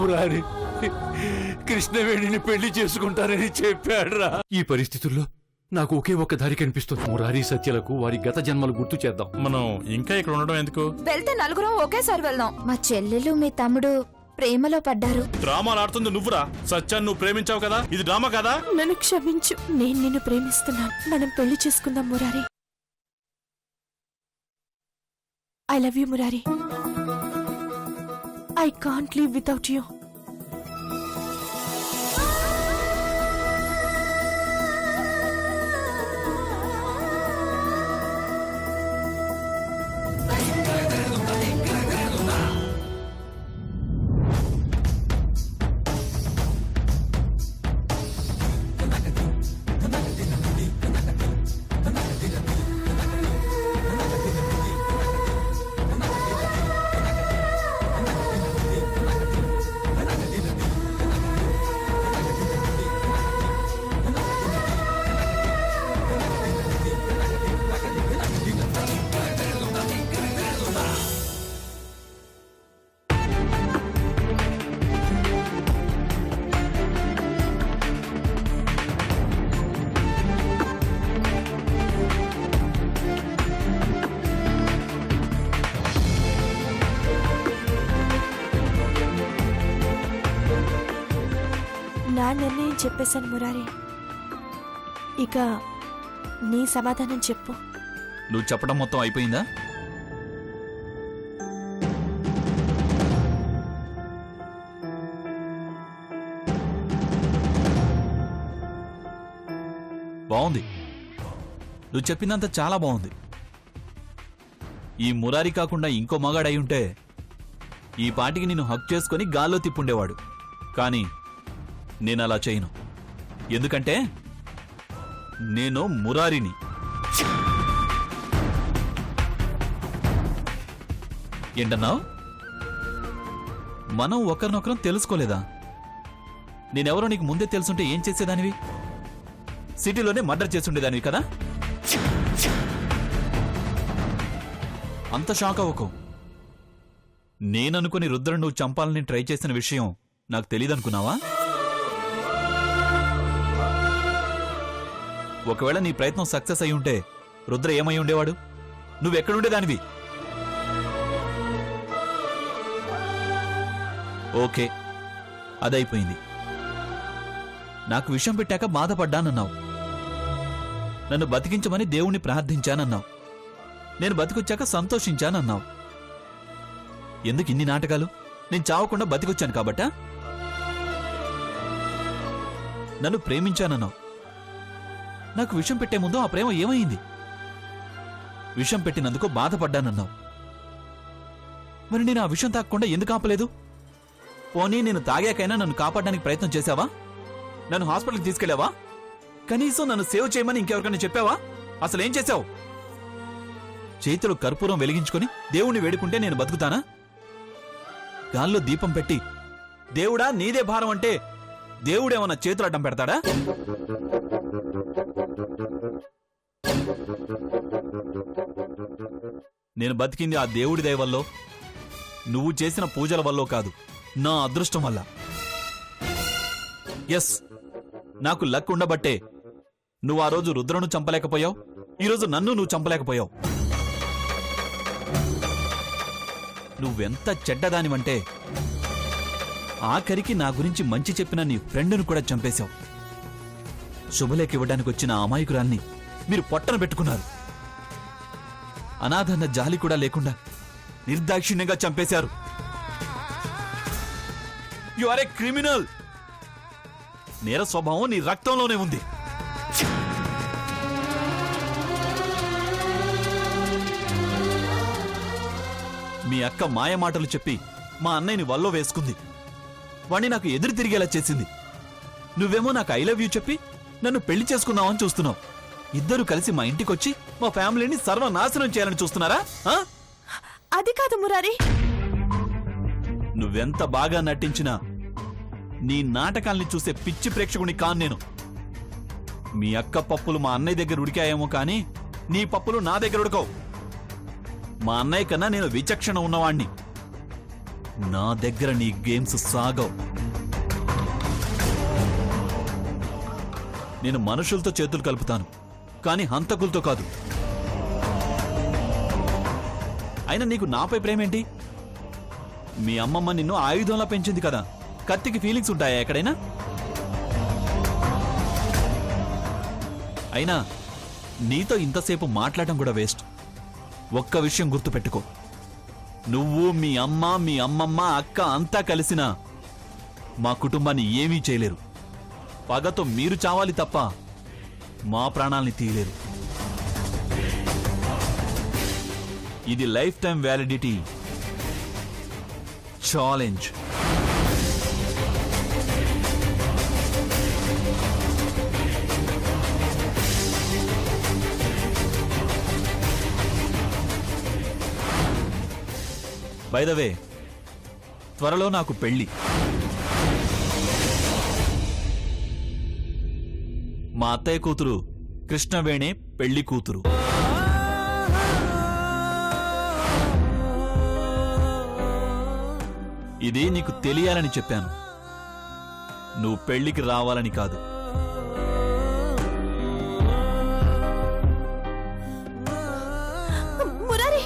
మురారి కృష్ణవేణిని పెళ్లి చేసుకుంటారని చెప్పాడురా. ఈ పరిస్థితుల్లో నాకు ఒకే ఒక్క దారి కనిపిస్తుంది. మురారి సత్యలకు వారి గత జన్మలు గుర్తు చేద్దాం. మనం ఇంకా ఇక్కడ ఉండడం ఎందుకు? వెళ్తే నలుగురం ఒకేసారి వెళ్దాం. మా చెల్లెలు మీ తమ్ముడు ప్రేమలో పడ్డారు. డ్రామాలు ఆడుతుంది నువ్వురా. సత్యాన్ని నువ్వు ప్రేమించావు కదా, ఇది డ్రామా కదా? నన్ను క్షమించు, నేను నిన్ను ప్రేమిస్తున్నాను. మనం పెళ్లి చేసుకుందాం Murari. I love you Murari. I can't live without you. నా నిర్ణయం చెప్పేశాను మురారి. ఇక నీ సమాధానం చెప్పు. నువ్వు చెప్పడం మొత్తం అయిపోయిందా? బాగుంది, నువ్వు చెప్పిందంతా చాలా బాగుంది. ఈ మురారి కాకుండా ఇంకో మగాడై ఉంటే ఈ పాటికి నిన్ను హక్ చేసుకుని గాల్లో తిప్పుండేవాడు. కానీ నేను అలా చేయను, ఎందుకంటే నేను మురారిని. ఏంటన్నావు? మనం ఒకరినొకరం తెలుసుకోలేదా? నేనెవరో నీకు ముందే తెలుసుంటే ఏం చేసేదానివి? సిటీలోనే మర్డర్ చేసుండేదానివి కదా. అంత షాక్ అవ్వకు. నేననుకుని రుద్ర నువ్వు చంపాలని ట్రై చేసిన విషయం నాకు తెలీదనుకున్నావా? ఒకవేళ నీ ప్రయత్నం సక్సెస్ అయి ఉంటే రుద్ర ఏమై ఉండేవాడు? నువ్వెక్కడుండేదానివి? ఓకే, అదైపోయింది. నాకు విషం పెట్టాక బాధపడ్డానన్నావు. నన్ను బతికించమని దేవుణ్ణి ప్రార్థించానన్నావు. నేను బతికొచ్చాక సంతోషించానన్నావు. ఎందుకు ఇన్ని నాటకాలు? నేను చావకుండా బతికొచ్చాను కాబట్టా? నన్ను ప్రేమించానన్నావు. నాకు విషం పెట్టే ముందు ఆ ప్రేమ ఏమైంది? విషం పెట్టినందుకు బాధపడ్డానన్నావు. మరి నేను ఆ విషం తాగకుండా ఎందుకు ఆపలేదు? పోనీ నేను తాగాకైనా నన్ను కాపాడడానికి ప్రయత్నం చేశావా? నన్ను హాస్పిటల్కి తీసుకెళ్లావా? కనీసం నన్ను సేవ్ చేయమని ఇంకెవరికైనా చెప్పావా? అసలేం చేశావు? చేతిలో కర్పూరం వెలిగించుకుని దేవుణ్ణి వేడుకుంటే నేను బతుకుతానా? గాల్లో దీపం పెట్టి దేవుడా నీదే భారం అంటే దేవుడేమన్నా చేతులు అడ్డం పెడతాడా? నేను బతికింది ఆ దేవుడి దయ వల్లో, నువ్వు చేసిన పూజల వల్లో కాదు, నా అదృష్టం వల్ల. ఎస్, నాకు లక్ ఉండబట్టే నువ్వు ఆ రోజు రుద్రను చంపలేకపోయావు, ఈరోజు నన్ను నువ్వు చంపలేకపోయావు. నువ్వెంత చెడ్డదానివంటే ఆఖరికి నా గురించి మంచి చెప్పిన నీ ఫ్రెండ్ను కూడా చంపేశావు. శుభలేఖ ఇవ్వడానికి వచ్చిన అమాయకురాల్ని మీరు పొట్టన పెట్టుకున్నారు. అనాథన్న జాలి కూడా లేకుండా నిర్దాక్షిణ్యంగా చంపేశారు. You are a criminal. నేర స్వభావం నీ రక్తంలోనే ఉంది. మీ అక్క మాయ మాటలు చెప్పి మా అన్నయ్యని వల్లో వేసుకుంది. వాణ్ణి నాకు ఎదురు తిరిగేలా చేసింది. నువ్వేమో నాకు ఐ లవ్ యూ చెప్పి నన్ను పెళ్లి చేసుకుందామని చూస్తున్నావు. ఇద్దరు కలిసి మా ఇంటికొచ్చి మా ఫ్యామిలీని సర్వనాశనం చేయాలని చూస్తున్నారా? అది కాదు మురారి. నువ్వెంత బాగా నటించినా నీ నాటకాల్ని చూసే పిచ్చి ప్రేక్షకుని కాను నేను. మీ అక్క పప్పులు మా అన్నయ్య దగ్గర ఉడికాయేమో కానీ నీ పప్పులు నా దగ్గర ఉడకవు. మా అన్నయ్య కన్నా నేను విచక్షణ ఉన్నవాణ్ణి. నా దగ్గర నీ గేమ్స్ సాగవు. నేను మనుషులతో చేతులు కలుపుతాను, కానీ హంతకులతో కాదు. అయినా నీకు నాపై ప్రేమేంటి? మీ అమ్మమ్మ నిన్ను ఆయుధంలా పెంచింది కదా, కత్తికి ఫీలింగ్స్ ఉంటాయా ఎక్కడైనా? అయినా నీతో ఇంతసేపు మాట్లాడటం కూడా వేస్ట్. ఒక్క విషయం గుర్తుపెట్టుకో, నువ్వు, మీ అమ్మ, మీ అమ్మమ్మ, అక్క అంతా కలిసినా మా కుటుంబాన్ని ఏమీ చేయలేరు. పగతో మీరు చావాలి తప్ప మా ప్రాణాల్ని తీయలేరు. ఇది life time validity challenge. By the way, త్వరలో నాకు పెళ్లి. మా అత్తయ్య కూతురు కృష్ణవేణే పెళ్లి కూతురు. ఇది నీకు తెలియాలని చెప్పాను, నువ్వు పెళ్లికి రావాలని కాదు. మురారి,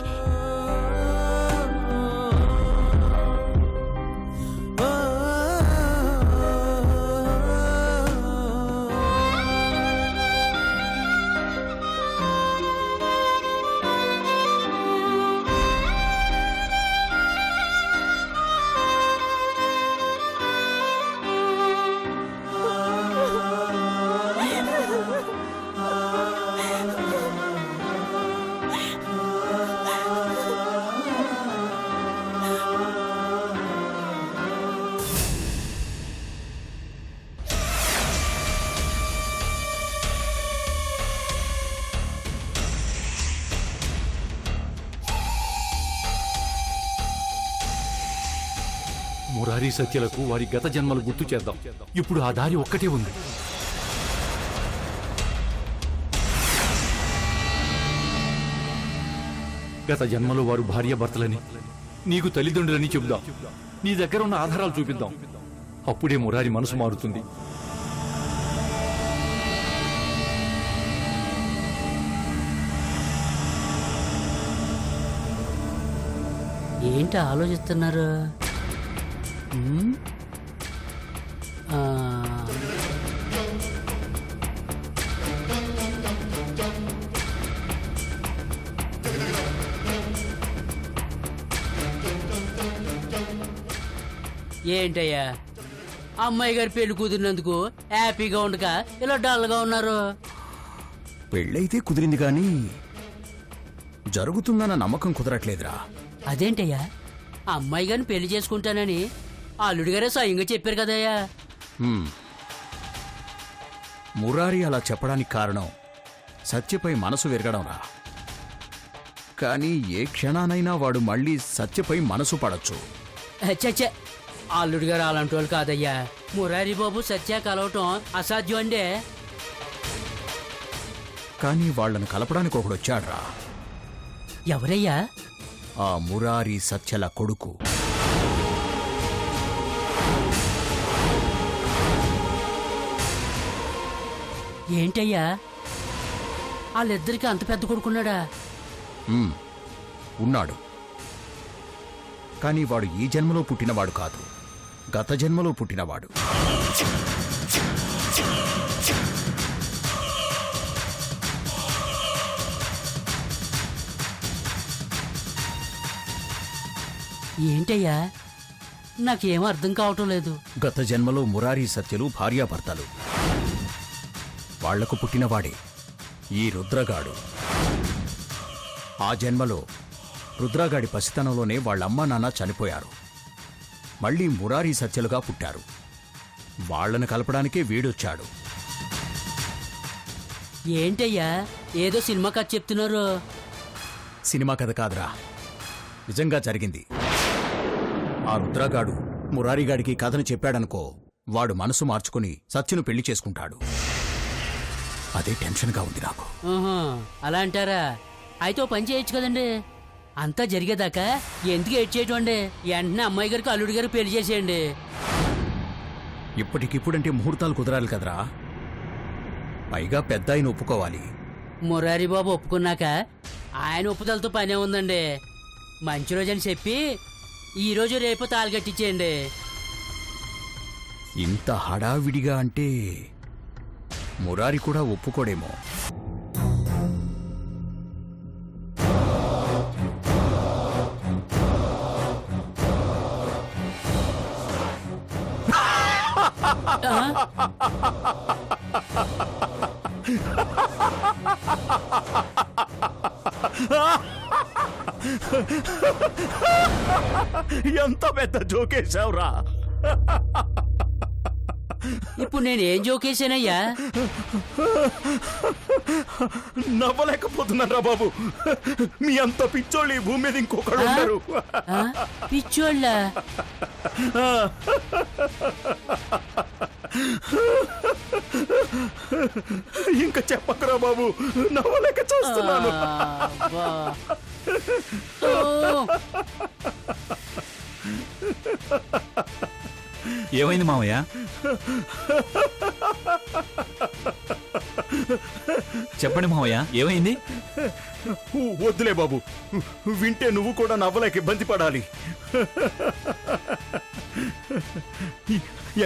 మురారి సత్యలకు వారి గత జన్మలు గుర్తు చేద్దాం. ఇప్పుడు ఆ దారి ఒక్కటే ఉంది. గత జన్మలో వారు భార్యాభర్తలని, నీకు తల్లిదండ్రులని చెబుదాం. నీ దగ్గర ఉన్న ఆధారాలు చూపిద్దాం. అప్పుడే మురారి మనసు మారుతుంది. ఏంటి ఆలోచిస్తున్నారు? ఆ, ఏంటయ్యా అమ్మాయి గారి పెళ్లి కుదిరినందుకు హ్యాపీగా ఉండక ఇలా డల్గా ఉన్నారు? పెళ్ళైతే కుదిరింది గాని జరుగుతుందన్న నమ్మకం కుదరట్లేదురా. అదేంటయ్యా, అమ్మాయి గారిని పెళ్లి చేసుకుంటానని అల్లుడి గారే స్వయంగా చెప్పారు కదయ్యా. మురారి అలా చెప్పడానికి కారణం సత్యపై మనసు విరగడం రా. కానీ ఏ క్షణానైనా వాడు మళ్ళీ సత్యపై మనసు పడచ్చు. చచ్చే, అల్లుడి గారు అలాంటి వాళ్ళు కాదయ్యా. మురారి బాబు సత్య కలవటం అసాధ్యం అండే. కానీ వాళ్ళను కలపడానికి ఒకడొచ్చాడ్రా. ఎవరయ్యా? ఆ మురారి సత్యల కొడుకు. ఏంటయ్యా, వాళ్ళిద్దరికి అంత పెద్ద కొడుకున్నాడా? ఉన్నాడు. కానీ వాడు ఈ జన్మలో పుట్టినవాడు కాదు, గత జన్మలో పుట్టినవాడు. ఏంటయ్యా, నాకేం అర్థం కావటం లేదు. గత జన్మలో మురారి సత్యలు భార్యాభర్తలు. వాళ్లకు పుట్టినవాడే ఈ రుద్రగాడు. ఆ జన్మలో రుద్రగాడి పసితనంలోనే వాళ్ళమ్మ నాన్న చనిపోయారు. మళ్ళీ మురారి సత్యలుగా పుట్టారు. వాళ్లను కలపడానికే వీడొచ్చాడు. ఏంటయ్యా, ఏదో సినిమా కథ చెప్తున్నారు. సినిమా కథ కాదురా, నిజంగా జరిగింది. ఆ రుద్రగాడు మురారిగాడికి కథను చెప్పాడనుకో, వాడు మనసు మార్చుకుని సత్యను పెళ్లి చేసుకుంటాడు. అదే టెన్షన్గా ఉంది నాకు. అలా అంటారా? అయితే ఓ పని చేయొచ్చు కదండి, అంతా జరిగేదాకా ఎందుకు ఏడ్చేయటండి? వెంటనే అమ్మాయి గారికి అల్లుడి గారికి పెళ్లి చేసేయండి. ఇప్పటికిప్పుడంటే ముహూర్తాలు కుదరాలి కదరా. పైగా పెద్ద ఆయన ఒప్పుకోవాలి. మురారి బాబు ఒప్పుకున్నాక ఆయన ఒప్పుదలతో పనే ఉందండి. మంచి రోజని చెప్పి ఈ రోజు రేపు తాళి కట్టించేయండి. ఇంత హడావిడిగా అంటే మురారి కూడా ఒప్పుకోడేమో. ఎంత పెద్ద జోకేశావురా. ఇప్పుడు నేను ఏం జోకేశానయ్యా? నవ్వలేకపోతున్నారా బాబు. మీ అంత పిచ్చోళ్ళు ఈ భూమి మీద ఇంకొకడు ఉండరు. ఆ? పిచ్చోళ్ళ? ఇంకా చెప్పకరా బాబు, నవ్వలేక చూస్తున్నాను. అబ్బా. ఓ. ఏమైంది మావయ్య? చెప్పండి మావయ్య, ఏమైంది? వద్దులే బాబు, వింటే నువ్వు కూడా నవ్వలేక ఇబ్బంది పడాలి.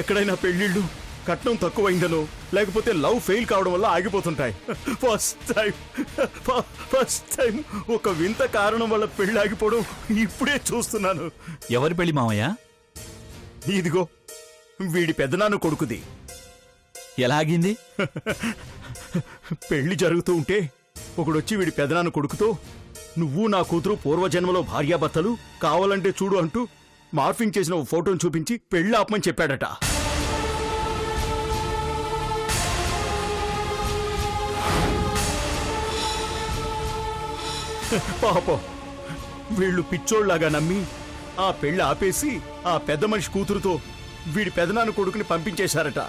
ఎక్కడైనా పెళ్లిళ్ళు కట్నం తక్కువైందనో లేకపోతే లవ్ ఫెయిల్ కావడం వల్ల ఆగిపోతుంటాయి. ఫస్ట్ టైం ఒక వింత కారణం వల్ల పెళ్లి ఆగిపోవడం ఇప్పుడే చూస్తున్నాను. ఎవరి పెళ్లి మావయ్య? ఇదిగో వీడి పెద్దనాన్న కొడుకుది. ఎలా ఆగింది? పెళ్లి జరుగుతూ ఉంటే ఒకడొచ్చి వీడి పెదనాన్న కొడుకుతో, నువ్వు నా కూతురు పూర్వజన్మలో భార్యాభర్తలు, కావాలంటే చూడు అంటూ మార్ఫింగ్ చేసిన ఓ ఫోటోను చూపించి పెళ్లి ఆపమని చెప్పాడట. పాపం వీళ్ళు పిచ్చోళ్లాగా నమ్మి ఆ పెళ్లి ఆపేసి ఆ పెద్ద మనిషి కూతురుతో వీడి పెదనాన్న కొడుకుని పంపించేశారట.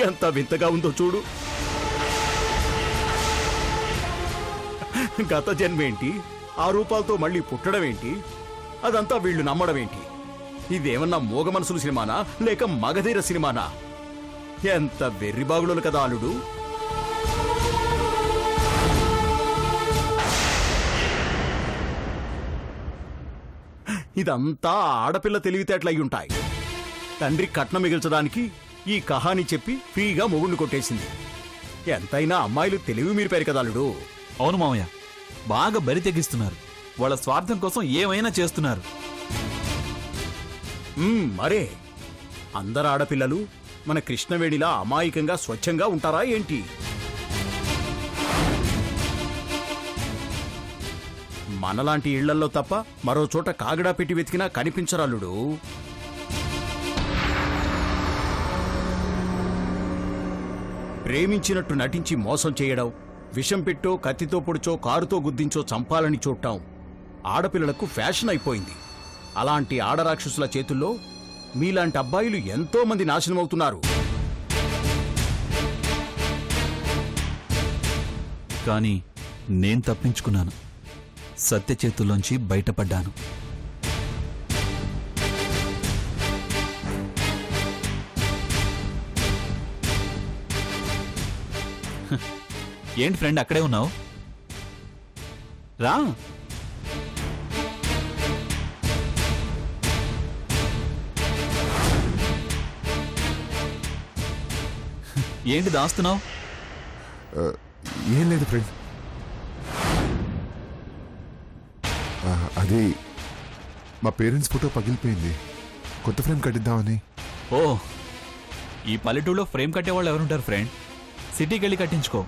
ఎంత వింతగా ఉందో చూడు. గత జన్మేంటి, ఆ రూపాలతో మళ్ళీ పుట్టడం ఏంటి, అదంతా వీళ్ళు నమ్మడం ఏంటి? ఇదేమన్నా మోగ మనసులు సినిమానా లేక మగధీర సినిమానా? ఎంత వెర్రిబాగులు కదా అల్లుడు. ఇదంతా ఆడపిల్ల తెలివితేటలయ్యుంటాయి. తండ్రి కట్నం మిగిల్చడానికి ఈ కహాని చెప్పి ఫ్రీగా మొగుణ్ణి కొట్టేసింది. ఎంతైనా అమ్మాయిలు తెలివి మీరిపారు కదా అల్లుడు. అవును మావయ్య, బాగా బరి తెగిస్తున్నారు. వాళ్ళ స్వార్థం కోసం ఏమైనా చేస్తున్నారు. మరే అందరు ఆడపిల్లలు మన కృష్ణవేణిలా అమాయకంగా స్వచ్ఛంగా ఉంటారా ఏంటి? మనలాంటి ఇళ్లల్లో తప్ప మరో చోట కాగడా పెట్టి వెతికినా కనిపించరల్లుడు. ప్రేమించినట్టు నటించి మోసం చేయడం, విషం పెట్టో కత్తితో పొడిచో కారుతో గుద్దించో చంపాలని చూడటం ఆడపిల్లలకు ఫ్యాషన్ అయిపోయింది. అలాంటి ఆడరాక్షసుల చేతుల్లో మీలాంటి అబ్బాయిలు ఎంతో మంది నాశనమవుతున్నారు. కానీ నేను తప్పించుకున్నాను. సత్య చేతుల్లోంచి బయటపడ్డాను. ఏంటి ఫ్రెండ్ అక్కడే ఉన్నావు? రా. ఏంటి దాస్తున్నావు? ఏం లేదు ఫ్రెండ్, అది మా పేరెంట్స్ ఫోటో పగిలిపోయింది, కొత్త ఫ్రేమ్ కట్టిద్దామని. ఓ, ఈ పల్లెటూరులో ఫ్రేమ్ కట్టేవాళ్ళు ఎవరుంటారు ఫ్రెండ్? సిటీకి వెళ్ళి కట్టించుకో.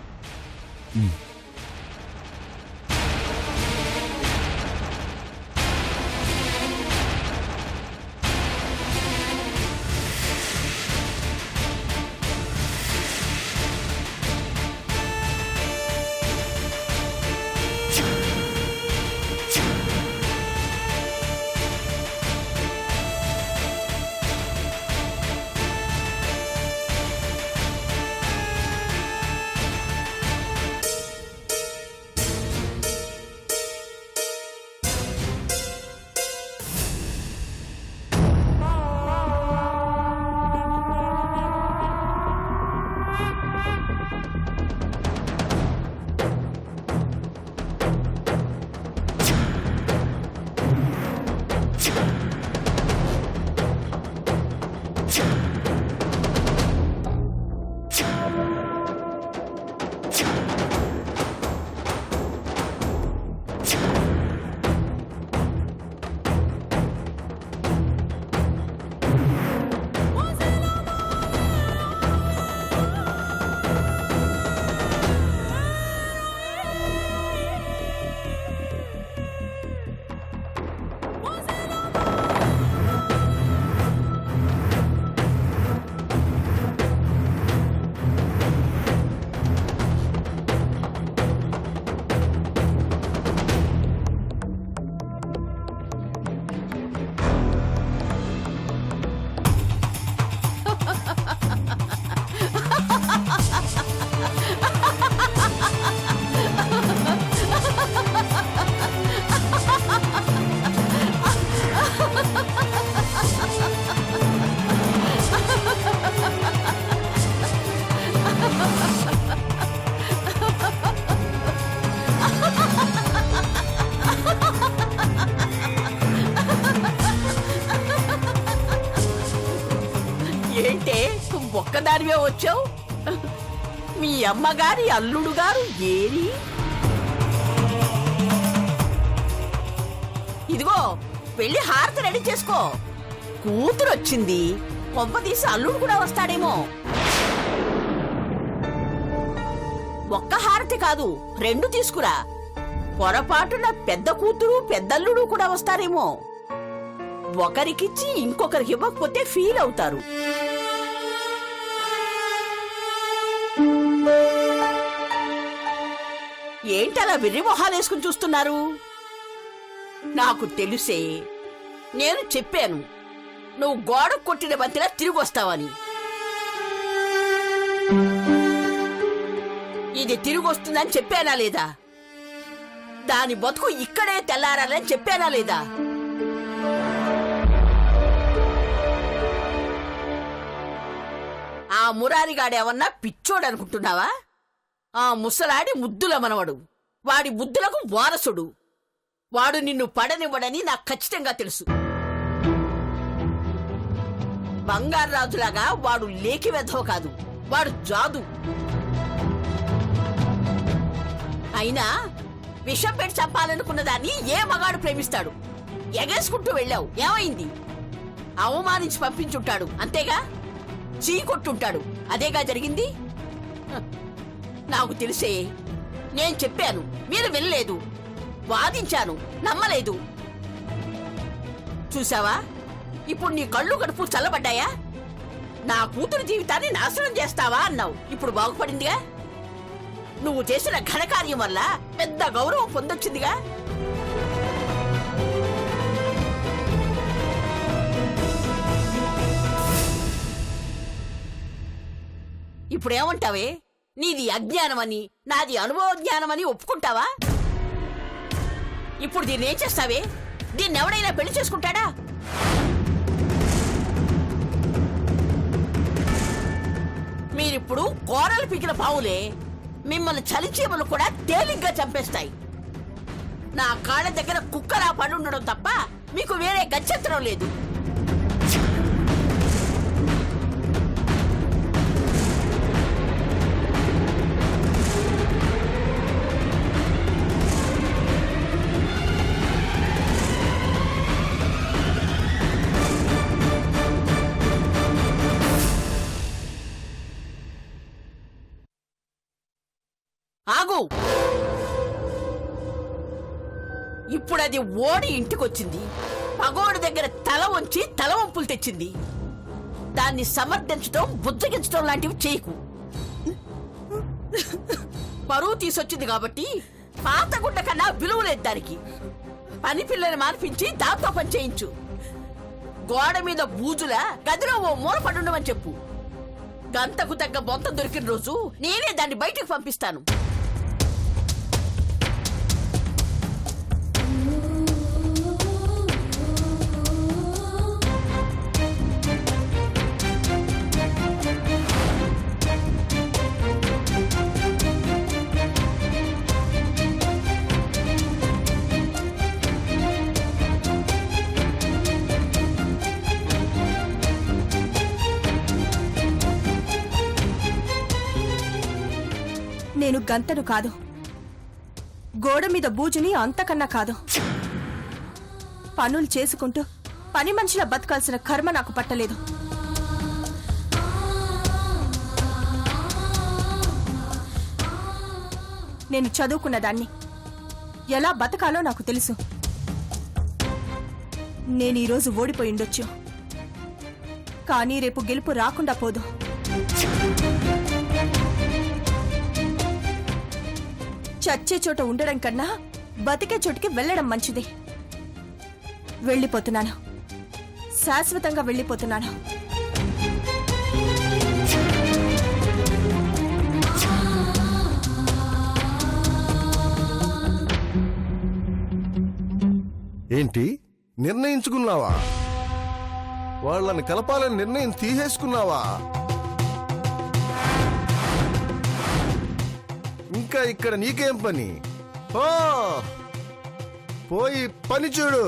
ఏంటే ఒక్కదానివే వచ్చావు? మీ అమ్మగారి అల్లుడు గారు ఏరి? ఇదిగో వెళ్ళి హారతి రెడీ చేసుకో. కూతురు వచ్చింది, కొంప తీసి అల్లుడు కూడా వస్తాడేమో. ఒక్క హారతి కాదు, 2 తీసుకురా. పొరపాటున పెద్ద కూతురు పెద్దల్లుడు కూడా వస్తారేమో. ఒకరికిచ్చి ఇంకొకరికి ఇవ్వకపోతే ఫీల్ అవుతారు. ఏంటలా విర్రి మొహాలేసుకుని చూస్తున్నారు? నాకు తెలుసే, నేను చెప్పాను నువ్వు గోడ కొట్టిన బంతిలా తిరిగి వస్తావని. ఇది తిరిగి వస్తుందని చెప్పానా లేదా? దాని బతుకు ఇక్కడే తెల్లారాలని చెప్పానా లేదా? ఆ మురారిగాడేమన్నా పిచ్చోడనుకుంటున్నావా? ఆ ముసలాడి ముద్దుల మనవడు, వాడి ముద్దులకు వారసుడు. వాడు నిన్ను పడనివ్వడని నాకు ఖచ్చితంగా తెలుసు. బంగారాజులాగా వాడు లేకి వెధవ కాదు, వాడు జాదు. అయినా విషం పెట్టి చంపాలనుకున్న దాన్ని ఏ మగాడు ప్రేమిస్తాడు? ఎగేసుకుంటూ వెళ్ళావు, ఏమైంది? అవమానించి పంపించుంటాడు, అంతేగా. చీకొట్టుంటాడు, అదేగా జరిగింది. నాకు తెలిసే, నేను చెప్పాను, మీరు వినలేదు. వాదించాను, నమ్మలేదు. చూసావా, ఇప్పుడు నీ కళ్ళు కడుపు చల్లబడ్డాయా? నా కూతురు జీవితాన్ని నాశనం చేస్తావా అన్నావు. ఇప్పుడు బాగుపడిందిగా. నువ్వు చేసిన ఘనకార్యం వల్ల పెద్ద గౌరవం పొందొచ్చిందిగా. ఇప్పుడేమంటావే? నీది అజ్ఞానమని, నాది అనుభవ జ్ఞానమని ఒప్పుకుంటావా? ఇప్పుడు దీన్ని ఏం చేస్తావే? దీన్ని ఎవడైనా పెళ్లి చేసుకుంటాడా? మీరిప్పుడు కోరలు పీకిన పావులే. మిమ్మల్ని చలిచీమలు కూడా తేలిగ్గా చంపేస్తాయి. నా కాళ్ళ దగ్గర కుక్కలా పడుండడం తప్ప మీకు వేరే గత్యంతరం లేదు. ఆగు! ఇప్పుడది ఓడి ఇంటికొచ్చింది. పగోడి దగ్గర తల వంచి తల వంపులు తెచ్చింది. దాన్ని సమర్థించడం, బుజ్జగించడం లాంటివి చేయకు. పరువు తీసుకొచ్చింది కాబట్టి పాత గుడ్డ కన్నా విలువ లేదు దానికి. పని పిల్లని మార్పించి దాంతో పని చేయించు. గోడ మీద బూజుల గదిలో ఓ మూల పడుండమని చెప్పు. గంతకు తగ్గ బొంత దొరికిన రోజు నేనే దాన్ని బయటకు పంపిస్తాను. నేను గంతను కాదు, గోడ మీద బూజుని అంతకన్నా కాదు. పనులు చేసుకుంటూ పని మనిషిలా బతకాల్సిన కర్మ నాకు పట్టలేదు. నేను చదువుకున్న దాన్ని, ఎలా బతకాలో నాకు తెలుసు. నేను ఈరోజు ఓడిపోయి ఉండొచ్చు, కానీ రేపు గెలుపు రాకుండా పోదు. చచ్చే చోట ఉండడం కన్నా బతికే చోటుకి వెళ్ళడం మంచిది. వెళ్ళిపోతున్నాను, శాశ్వతంగా వెళ్ళిపోతున్నాను. ఏంటి నిర్ణయించుకున్నావా? వాళ్ళని కలపాలని నిర్ణయం తీసేసుకున్నావా? ఇంకా ఇక్కడ నీకేం పని? పోయి పని చూడు.